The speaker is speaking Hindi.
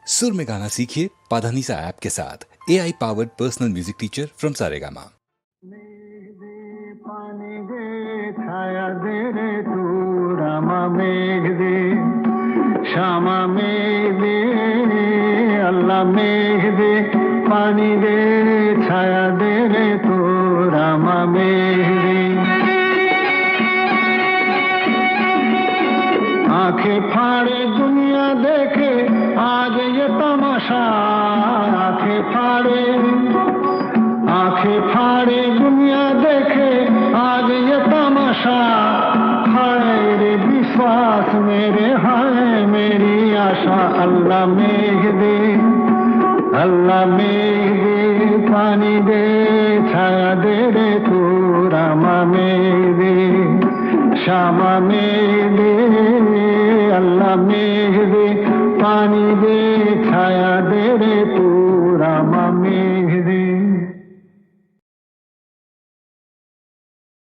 सुर में गाना सीखिए पाधानीसा ऐप के साथ। AI powered personal music teacher from Saregama. पानी दे छाया दे रे तू रामा मेघ दे श्यामा मेघ दे अल्लाह मेघ दे पानी दे छाया दे रे तू रामा मेघ दे। आंखें फाड़े दुनिया देखे आज ये तमाशा, आंखें फाड़े दुनिया देखे आज ये तमाशा। हाय रे विश्वास मेरे, हाय मेरी आशा। अल्लाह मेघ दे, अल्लाह मेघ दे पानी दे छाया दे रे तू रामा मेघ दे श्यामा मेघ दे अल्लाह मेघ दे पानी दे छाया दे रे तू रामा मेघ